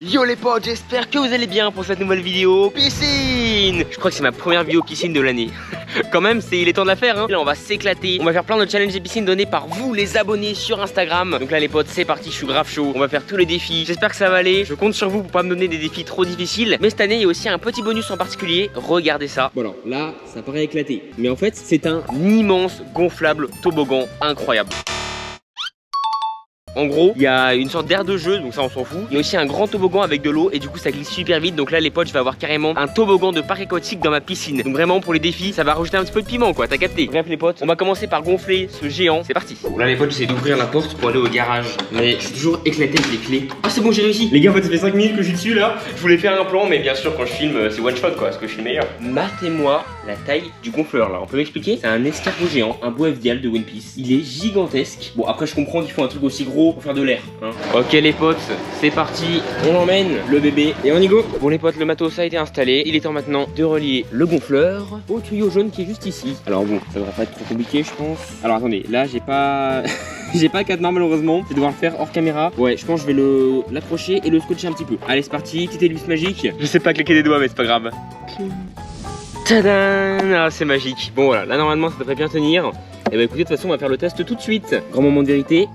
Yo les potes, j'espère que vous allez bien pour cette nouvelle vidéo piscine. Je crois que c'est ma première vidéo piscine de l'année. Quand même, il est temps de la faire hein. Là on va s'éclater. On va faire plein de challenges et piscines donnés par vous les abonnés sur Instagram. Donc là les potes, c'est parti, je suis grave chaud. On va faire tous les défis. J'espère que ça va aller. Je compte sur vous pour pas me donner des défis trop difficiles. Mais cette année il y a aussi un petit bonus en particulier. Regardez ça. Bon alors là, ça paraît éclaté. Mais en fait, c'est un immense gonflable toboggan incroyable. En gros, il y a une sorte d'aire de jeu, donc ça on s'en fout. Il y a aussi un grand toboggan avec de l'eau et du coup ça glisse super vite. Donc là les potes, je vais avoir carrément un toboggan de parc aquatique dans ma piscine. Donc vraiment pour les défis, ça va rajouter un petit peu de piment quoi, t'as capté. Bref les potes, on va commencer par gonfler ce géant. C'est parti. Bon là les potes, j'essaie d'ouvrir la porte pour aller au garage. Mais je suis toujours éclaté avec les clés. Ah c'est bon, j'ai réussi. Les gars, en fait ça fait 5 minutes que je suis dessus là. Je voulais faire un plan, mais bien sûr quand je filme c'est one shot quoi, parce que je suis le meilleur. Matez-moi la taille du gonfleur là, on peut m'expliquer? C'est un escargot géant, un beau FDL de One Piece. Il est gigantesque. Bon après je comprends qu'il faut un truc aussi gros pour faire de l'air hein. Ok les potes, c'est parti, on emmène le bébé et on y go. Bon les potes, le matos a été installé. Il est temps maintenant de relier le gonfleur au tuyau jaune qui est juste ici. Alors bon, ça devrait pas être trop compliqué je pense. Alors attendez, là j'ai pas j'ai pas cadenas malheureusement. Je vais devoir le faire hors caméra. Ouais, je pense que je vais l'accrocher et le scotcher un petit peu. Allez c'est parti, petite éluce magique. Je sais pas claquer des doigts mais c'est pas grave. Tadam! Ah, c'est magique. Bon voilà, là normalement ça devrait bien tenir. Et bah écoutez, de toute façon on va faire le test tout de suite. Grand moment de vérité.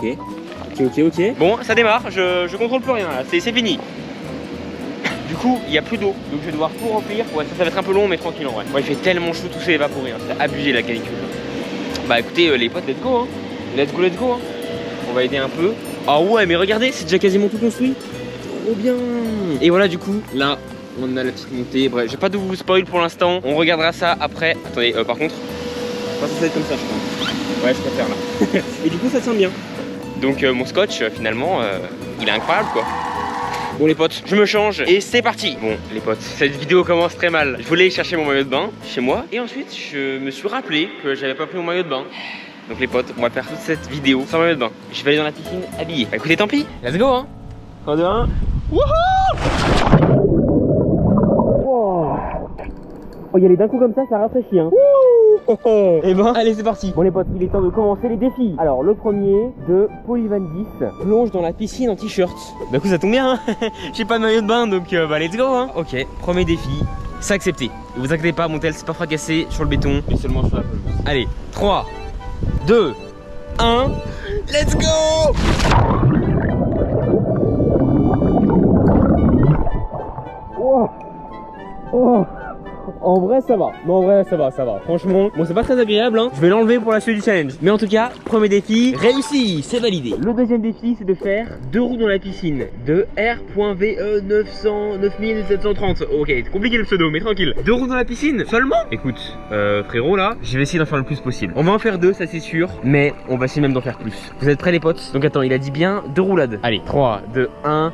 Ok. Ok. Bon, ça démarre, je contrôle plus rien là, c'est fini. Du coup, il n'y a plus d'eau, donc je vais devoir tout remplir. Ouais, ça va être un peu long, mais tranquille en vrai. Ouais, il fait tellement chaud, tout s'est évaporé, hein. C'est abusé la canicule. Bah écoutez, les potes, let's go, hein. Let's go, hein. On va aider un peu. Ah ouais, mais regardez, c'est déjà quasiment tout construit. Trop bien. Et voilà, du coup, là, on a la petite montée. Bref, je vais pas de vous spoil pour l'instant. On regardera ça après. Attendez, par contre, pas ça va être comme ça, je pense. Ouais, je préfère là. Et du coup, ça tient bien. Donc mon scotch finalement il est incroyable quoi. Bon les potes, je me change et c'est parti. Bon les potes, cette vidéo commence très mal. Je voulais chercher mon maillot de bain chez moi et ensuite je me suis rappelé que j'avais pas pris mon maillot de bain. Donc les potes, on va faire toute cette vidéo sans maillot de bain. Je vais aller dans la piscine habillé. Bah écoutez, tant pis, let's go hein. 3, 2, 1. Wouhou! Oh, y aller d'un coup comme ça rafraîchit hein. Et ben allez c'est parti. Bon les potes, il est temps de commencer les défis. Alors le premier de Polyvan 10, plonge dans la piscine en t-shirt. Bah écoute ça tombe bien hein. J'ai pas de maillot de bain donc bah let's go hein. Ok, premier défi, c'est accepté. Ne vous inquiétez pas, mon tel c'est pas fracassé sur le béton, mais seulement sur la pelouse. Allez, 3, 2, 1, let's go. Oh. En vrai ça va, non en vrai ça va, franchement, bon c'est pas très agréable hein. Je vais l'enlever pour la suite du challenge. Mais en tout cas, premier défi réussi, c'est validé. Le deuxième défi c'est de faire 2 roues dans la piscine de R.VE 9730. Ok, c'est compliqué le pseudo mais tranquille. 2 roues dans la piscine seulement. Écoute, frérot là, je vais essayer d'en faire le plus possible. On va en faire 2, ça c'est sûr, mais on va essayer même d'en faire plus. Vous êtes prêts les potes? Donc attends, il a dit bien 2 roulades. Allez, 3, 2, 1.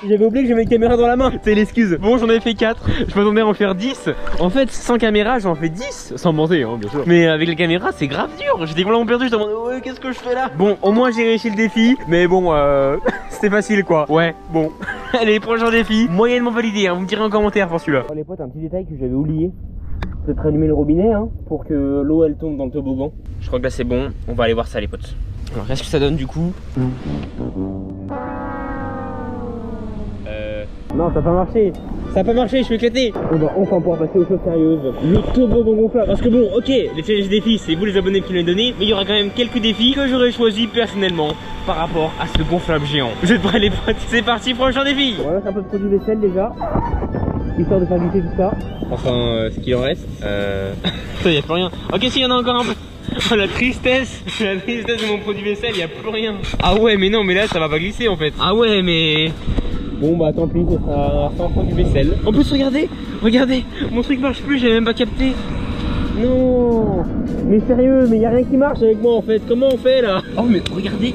J'avais oublié que j'avais une caméra dans la main, c'est l'excuse. Bon j'en avais fait 4, je m'attendais à en faire 10. En fait sans caméra j'en fais 10, sans mentir hein, bien sûr. Mais avec la caméra c'est grave dur, j'étais complètement perdu, je me demandais ouais qu'est-ce que je fais là. Bon au moins j'ai réussi le défi, mais bon c'était facile quoi. Ouais bon, allez prochain défi, moyennement validé hein. Vous me direz en commentaire pour celui-là. Les potes, un petit détail que j'avais oublié, peut-être allumer le robinet hein, pour que l'eau elle tombe dans le toboggan. Je crois que là c'est bon, on va aller voir ça les potes. Alors qu'est-ce que ça donne du coup? Non, ça n'a pas marché. Ça n'a pas marché, je suis éclaté. On va enfin pouvoir passer aux choses sérieuses. Le toboggan gonflable. Parce que bon, ok, les challenges défis, c'est vous les abonnés qui l'ont donné. Mais il y aura quand même quelques défis que j'aurais choisi personnellement par rapport à ce gonflable géant. Vous êtes prêts les potes? C'est parti, prochain défi. On va mettre un peu de produit vaisselle déjà, histoire de faire glisser tout ça. Enfin, ce qu'il en reste. Il n'y a plus rien. Ok, si, il y en a encore un peu. Oh la tristesse de mon produit vaisselle, il n'y a plus rien. Ah ouais, mais non, mais là, ça va pas glisser en fait. Ah ouais, mais... Bon bah tant pis, ça sera sans produit vaisselle. En plus regardez, mon truc marche plus, j'ai même pas capté. Non, mais sérieux, mais y a rien qui marche avec moi en fait. Comment on fait là? Oh mais regardez,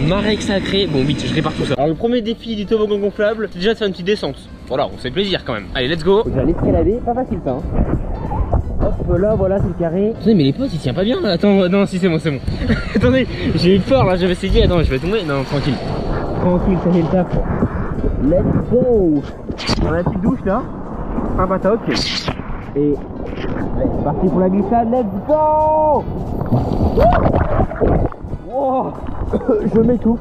Marek sacré. Bon vite, je répare tout ça. Alors le premier défi du toboggan gonflable, c'est déjà de faire une petite descente. Voilà, on se fait plaisir quand même. Allez, let's go. Faut déjà l'escalader, pas facile ça hein. Hop là, voilà, c'est le carré. Attendez, mais les potes, il tient pas bien là. Attends, non, si, c'est bon, c'est bon. Attendez, j'ai eu peur là, je me suis dit, attends, je vais tomber. Non, tranquille. Tranquille, ça fait le taf. Let's go. On a la petite douche là. Sympatoc. Et c'est parti pour la glissade, let's go. Wow. Je m'étouffe.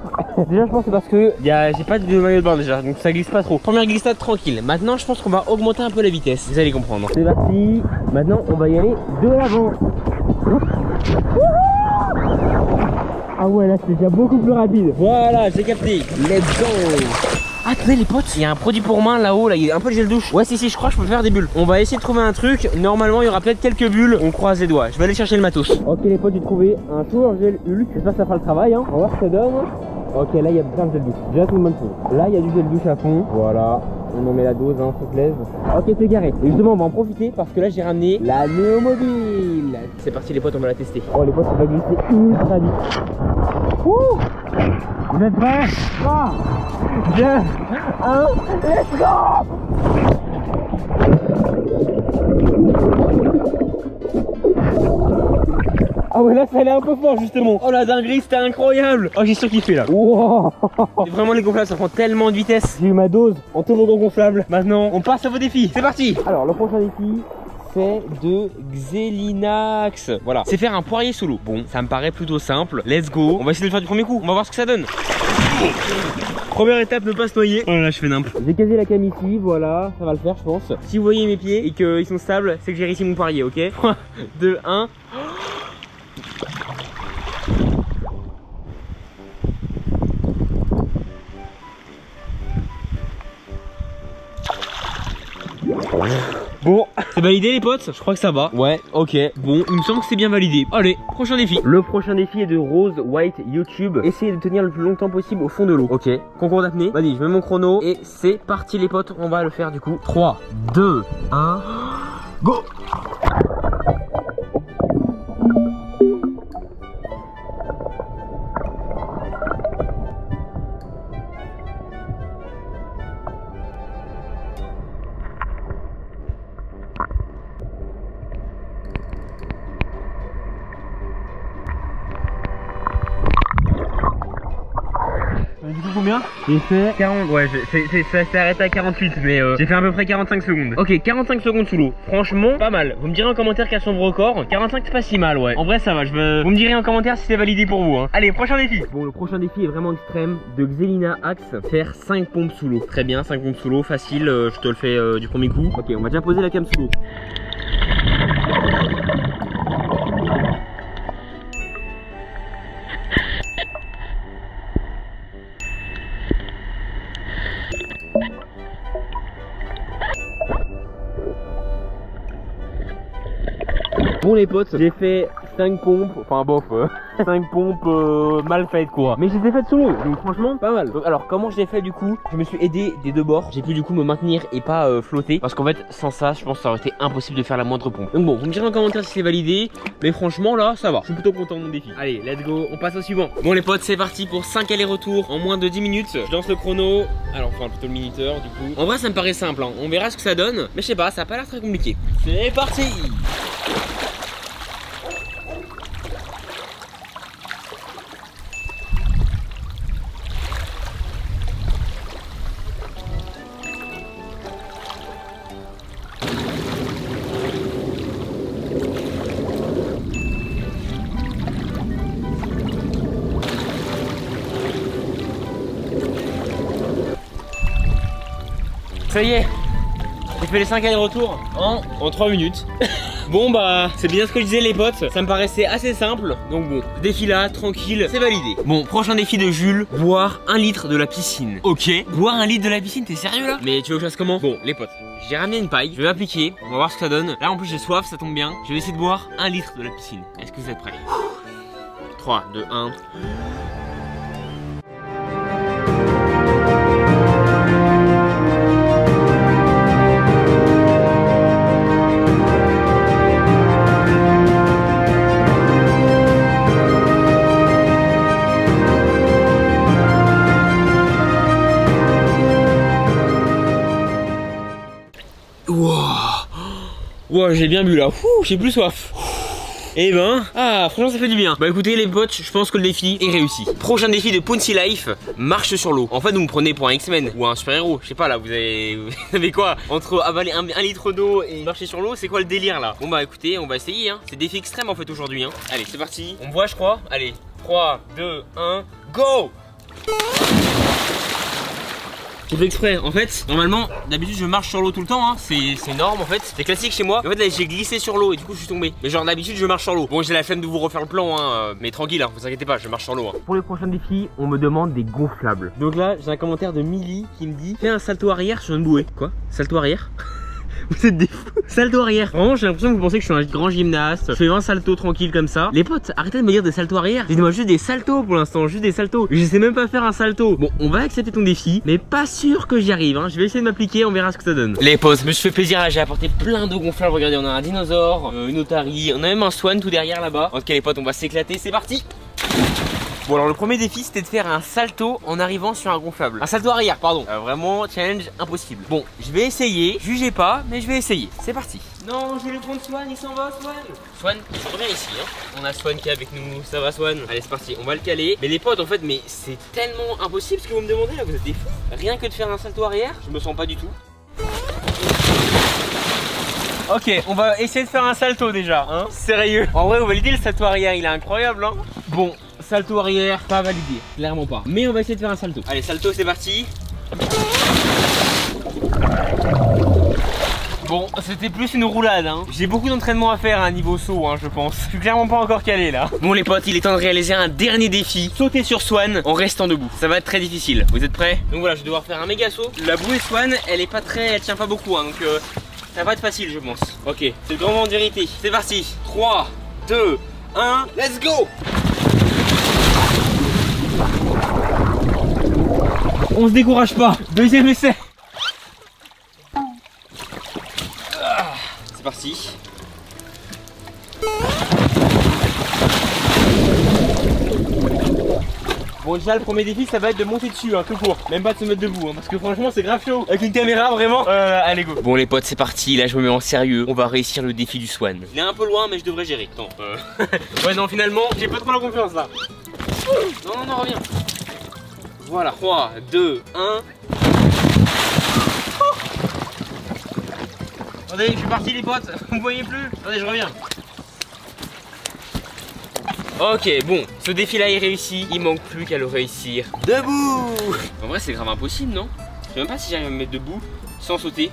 Déjà je pense que c'est parce que j'ai pas de maillot de bain déjà, donc ça glisse pas trop. Première glissade tranquille. Maintenant je pense qu'on va augmenter un peu la vitesse. Vous allez comprendre. C'est parti. Maintenant on va y aller de l'avant. Ah ouais, là c'est déjà beaucoup plus rapide. Voilà, j'ai capté. Let's go. Ah, attendez les potes, il y a un produit pour main là-haut, là, il y a un peu de gel douche. Ouais, si, je crois que je peux faire des bulles. On va essayer de trouver un truc. Normalement, il y aura peut-être quelques bulles. On croise les doigts. Je vais aller chercher le matos. Ok, les potes, j'ai trouvé un shower gel Hulk. J'espère que ça fera le travail, hein. On va voir ce que ça donne. Ok, là, il y a plein de gel douche. Déjà, c'est une bonne chose. Là, il y a du gel douche à fond. Voilà. On en met la dose, hein, s'il te plaît. Ok, c'est carré. Et justement, on va en profiter parce que là, j'ai ramené la Néomobile. C'est parti, les potes, on va la tester. Oh, les potes, ça va glisser ultra vite. Ouh. Vous êtes prêts? 3, 2, 1, let's go! Ah ouais, là ça allait un peu fort justement. Oh la dinguerie, c'était incroyable. Oh, j'ai surkiffé là. Wow. Vraiment les gonflables, ça prend tellement de vitesse. J'ai eu ma dose en toboggan gonflable. Maintenant on passe à vos défis, c'est parti. Alors le prochain défi, c'est de Xelinax. Voilà, c'est faire un poirier solo. Bon, ça me paraît plutôt simple. Let's go. On va essayer de le faire du premier coup. On va voir ce que ça donne. Première étape, ne pas se noyer. Oh là là, je fais n'importe. J'ai casé la cam ici, voilà, ça va le faire, je pense. Si vous voyez mes pieds et qu'ils sont stables, c'est que j'ai réussi mon poirier, ok? 3, 2, 1. Bon, c'est validé les potes? Je crois que ça va. Ouais, ok. Bon, il me semble que c'est bien validé. Allez, prochain défi. Le prochain défi est de Rose White YouTube. Essayez de tenir le plus longtemps possible au fond de l'eau. Ok, concours d'apnée. Vas-y, je mets mon chrono et c'est parti les potes. On va le faire du coup. 3, 2, 1, go! Du coup combien? J'ai fait 40, ouais ça s'est arrêté à 48 mais j'ai fait à peu près 45 secondes. Ok, 45 secondes sous l'eau, franchement pas mal. Vous me direz en commentaire quel sont vos records. 45 c'est pas si mal, ouais. En vrai ça va, vous me direz en commentaire si c'est validé pour vous, hein. Allez, prochain défi. Bon, le prochain défi est vraiment extrême, de Xelinax, faire 5 pompes sous l'eau. Très bien, 5 pompes sous l'eau, facile, je te le fais du premier coup. Ok, on va déjà poser la cam sous l'eau. Bon les potes, j'ai fait 5 pompes, enfin bof, 5 pompes mal faites quoi. Mais je les ai faites sous l'eau, donc franchement pas mal. Donc, alors comment je l'ai fait du coup? Je me suis aidé des deux bords. J'ai pu du coup me maintenir et pas flotter. Parce qu'en fait sans ça je pense que ça aurait été impossible de faire la moindre pompe. Donc bon, vous me direz en commentaire si c'est validé. Mais franchement là ça va, je suis plutôt content de mon défi. Allez, let's go, on passe au suivant. Bon les potes, c'est parti pour 5 allers-retours en moins de 10 minutes. Je lance le chrono, alors enfin plutôt le minuteur du coup. En vrai ça me paraît simple, hein. On verra ce que ça donne. Mais je sais pas, ça a pas l'air très compliqué. C'est parti. Ça y est, j'ai fait les 5 allers-retours en 3 minutes. Bon bah c'est bien ce que je disais les potes, ça me paraissait assez simple. Donc bon, défi là, tranquille, c'est validé. Bon, prochain défi de Jules, boire 1 litre de la piscine. Ok, boire 1 litre de la piscine, t'es sérieux là? Mais tu veux que je fasse comment? Bon les potes, j'ai ramené une paille, je vais l'appliquer, on va voir ce que ça donne. Là en plus j'ai soif, ça tombe bien. Je vais essayer de boire 1 litre de la piscine. Est-ce que vous êtes prêts? 3, 2, 1... Wow, Bon, j'ai bien bu là. J'ai plus soif. Et ben, franchement ça fait du bien. Bah écoutez les potes, je pense que le défi est réussi. Prochain défi de Punchy Life, marche sur l'eau. En fait vous me prenez pour un X-Men ou un super-héros. Je sais pas là, vous avez quoi? Entre avaler un litre d'eau et marcher sur l'eau, c'est quoi le délire là? Bon bah écoutez, on va essayer hein. C'est défi extrême en fait aujourd'hui hein. Allez c'est parti, on me voit je crois. Allez, 3, 2, 1, go! J'ai fait exprès, en fait, normalement, d'habitude je marche sur l'eau tout le temps, hein. C'est énorme en fait, c'est classique chez moi. En fait là j'ai glissé sur l'eau et du coup je suis tombé. Mais genre d'habitude je marche sur l'eau. Bon j'ai la flemme de vous refaire le plan, hein, mais tranquille, hein, vous inquiétez pas, je marche sur l'eau. Hein. Pour les prochains défis, on me demande des gonflables. Donc là j'ai un commentaire de Milly qui me dit fais un salto arrière sur une bouée. Quoi? Salto arrière? Vous êtes des fous. Salto arrière. Vraiment j'ai l'impression que vous pensez que je suis un grand gymnaste. Je fais 20 saltos tranquille comme ça. Les potes, arrêtez de me dire des saltos arrière. Dites-moi juste des saltos pour l'instant, juste des saltos. Je sais même pas faire un salto. Bon, on va accepter ton défi, mais pas sûr que j'y arrive hein. Je vais essayer de m'appliquer, on verra ce que ça donne. Les potes, je me suis fait plaisir là, j'ai apporté plein de gonflables. Regardez, on a un dinosaure, une otarie, on a même un swan tout derrière là-bas. En tout cas les potes, on va s'éclater, c'est parti. Bon alors le premier défi c'était de faire un salto en arrivant sur un gonflable. Un salto arrière pardon. Vraiment challenge impossible. Bon je vais essayer, jugez pas mais je vais essayer. C'est parti. Non je vais le prendre Swan, il s'en va Swan. Swan, je reviens ici hein. On a Swan qui est avec nous, ça va Swan. Allez c'est parti, on va le caler. Mais les potes en fait mais c'est tellement impossible ce que vous me demandez là, vous êtes des fous. Rien que de faire un salto arrière, je me sens pas du tout. Ok, on va essayer de faire un salto déjà, hein. Sérieux. En vrai, vous validez le salto arrière, il est incroyable, hein. Bon, salto arrière, pas validé, clairement pas. Mais on va essayer de faire un salto. Allez, salto, c'est parti. Bon, c'était plus une roulade, hein. J'ai beaucoup d'entraînement à faire à un niveau saut, hein, je pense. Je suis clairement pas encore calé là. Bon les potes, il est temps de réaliser un dernier défi. Sauter sur Swan en restant debout. Ça va être très difficile. Vous êtes prêts? Donc voilà, je vais devoir faire un méga saut. La bouée Swan, elle tient pas beaucoup, hein, donc ça va être facile je pense. Ok, c'est le grand moment de vérité. C'est parti. 3, 2, 1, let's go. On se décourage pas. Deuxième essai. C'est parti. Bon déjà le premier défi ça va être de monter dessus hein, tout court, même pas de se mettre debout hein, parce que franchement c'est grave chaud avec une caméra vraiment. Allez go. Bon les potes c'est parti, là je me mets en sérieux, on va réussir le défi du Swan. Il est un peu loin mais je devrais gérer. Attends, ouais non finalement j'ai pas trop la confiance là. Non reviens. Voilà 3, 2, 1. Attendez je suis parti les potes, vous me voyez plus. Attendez je reviens. Ok, bon, ce défi-là est réussi, il manque plus qu'à le réussir debout. En vrai, c'est grave impossible, non? Je sais même pas si j'arrive à me mettre debout sans sauter.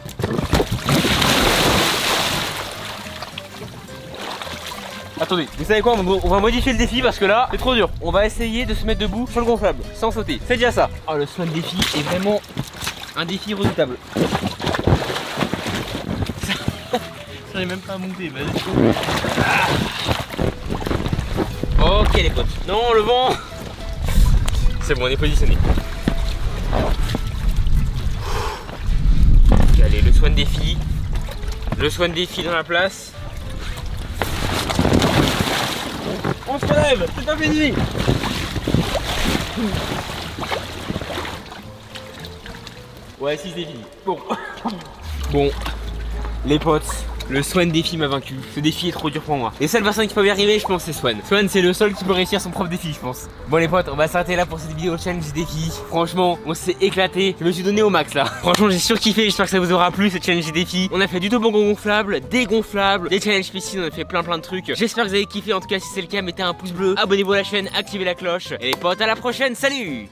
Attendez, vous savez quoi? On va modifier le défi parce que là, c'est trop dur. On va essayer de se mettre debout sur le gonflable, sans sauter. C'est déjà ça. Oh, le Swan défi est vraiment un défi redoutable. J'arrive même pas à monter, vas-y. Ok les potes. Non le vent. C'est bon on est positionné. Allez le Swan défi. Le Swan défi dans la place. On se relève, c'est pas fini. Ouais si c'est fini. Bon les potes, le Swan défi m'a vaincu. Ce défi est trop dur pour moi. Les seules personnes qui peuvent y arriver, je pense, c'est Swan. Swan, c'est le seul qui peut réussir son propre défi, je pense. Bon, les potes, on va s'arrêter là pour cette vidéo challenge défi. Franchement, on s'est éclaté. Je me suis donné au max là. Franchement, j'ai surkiffé. J'espère que ça vous aura plu cette challenge défi. On a fait du toboggan gonflable, des gonflables, des challenges piscine. On a fait plein de trucs. J'espère que vous avez kiffé. En tout cas, si c'est le cas, mettez un pouce bleu, abonnez-vous à la chaîne, activez la cloche. Et les potes, à la prochaine. Salut!